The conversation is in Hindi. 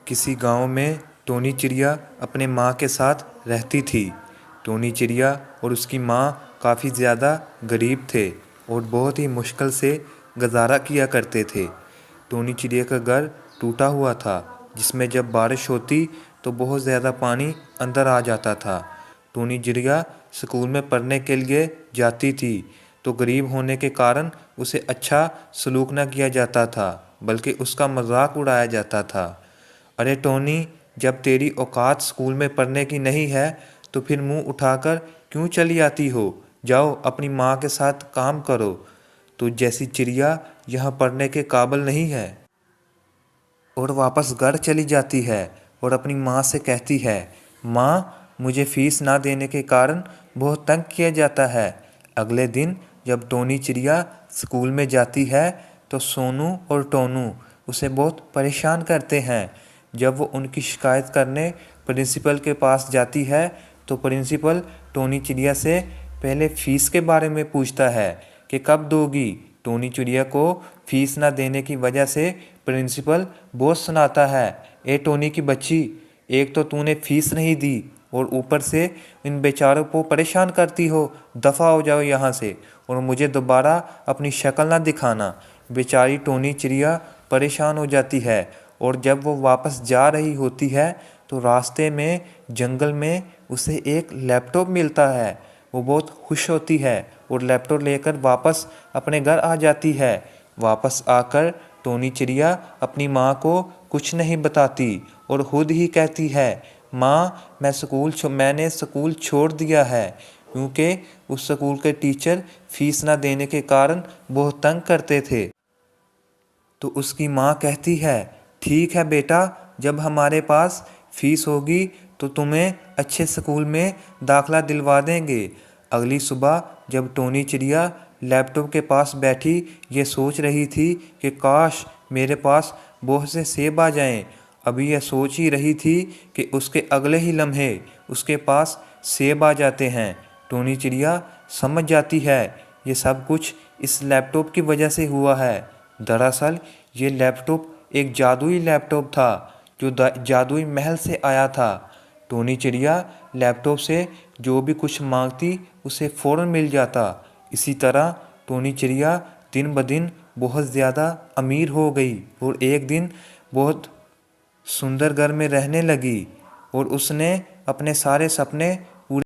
किसी गांव में टोनी चिड़िया अपने माँ के साथ रहती थी। टोनी चिड़िया और उसकी माँ काफ़ी ज़्यादा गरीब थे और बहुत ही मुश्किल से गुजारा किया करते थे। टोनी चिड़िया का घर टूटा हुआ था, जिसमें जब बारिश होती तो बहुत ज़्यादा पानी अंदर आ जाता था। टोनी चिड़िया स्कूल में पढ़ने के लिए जाती थी, तो गरीब होने के कारण उसे अच्छा सलूक न किया जाता था, बल्कि उसका मजाक उड़ाया जाता था। अरे टोनी, जब तेरी औकात स्कूल में पढ़ने की नहीं है तो फिर मुंह उठाकर क्यों चली आती हो? जाओ अपनी माँ के साथ काम करो। तू जैसी चिड़िया यहाँ पढ़ने के काबिल नहीं है। और वापस घर चली जाती है और अपनी माँ से कहती है, माँ, मुझे फीस ना देने के कारण बहुत तंग किया जाता है। अगले दिन जब टोनी चिड़िया स्कूल में जाती है तो सोनू और टोनू उसे बहुत परेशान करते हैं। जब वो उनकी शिकायत करने प्रिंसिपल के पास जाती है तो प्रिंसिपल टोनी चिड़िया से पहले फ़ीस के बारे में पूछता है कि कब दोगी। टोनी चिड़िया को फीस ना देने की वजह से प्रिंसिपल बहुत सुनाता है, ए टोनी की बच्ची, एक तो तूने फीस नहीं दी और ऊपर से इन बेचारों को परेशान करती हो। दफ़ा हो जाओ यहाँ से और मुझे दोबारा अपनी शक्ल ना दिखाना। बेचारी टोनी चिड़िया परेशान हो जाती है और जब वो वापस जा रही होती है तो रास्ते में जंगल में उसे एक लैपटॉप मिलता है। वो बहुत खुश होती है और लैपटॉप लेकर वापस अपने घर आ जाती है। वापस आकर टोनी चिड़िया अपनी माँ को कुछ नहीं बताती और खुद ही कहती है, माँ, मैंने स्कूल छोड़ दिया है क्योंकि उस स्कूल के टीचर फीस ना देने के कारण बहुत तंग करते थे। तो उसकी माँ कहती है, ठीक है बेटा, जब हमारे पास फीस होगी तो तुम्हें अच्छे स्कूल में दाखला दिलवा देंगे। अगली सुबह जब टोनी चिड़िया लैपटॉप के पास बैठी ये सोच रही थी कि काश मेरे पास बहुत से सेब आ जाएं। अभी यह सोच ही रही थी कि उसके अगले ही लम्हे उसके पास सेब आ जाते हैं। टोनी चिड़िया समझ जाती है ये सब कुछ इस लैपटॉप की वजह से हुआ है। दरअसल ये लैपटॉप एक जादुई लैपटॉप था जो जादुई महल से आया था। टोनी चिड़िया लैपटॉप से जो भी कुछ मांगती उसे फ़ौरन मिल जाता। इसी तरह टोनी चिड़िया दिन ब दिन बहुत ज़्यादा अमीर हो गई और एक दिन बहुत सुंदर घर में रहने लगी और उसने अपने सारे सपने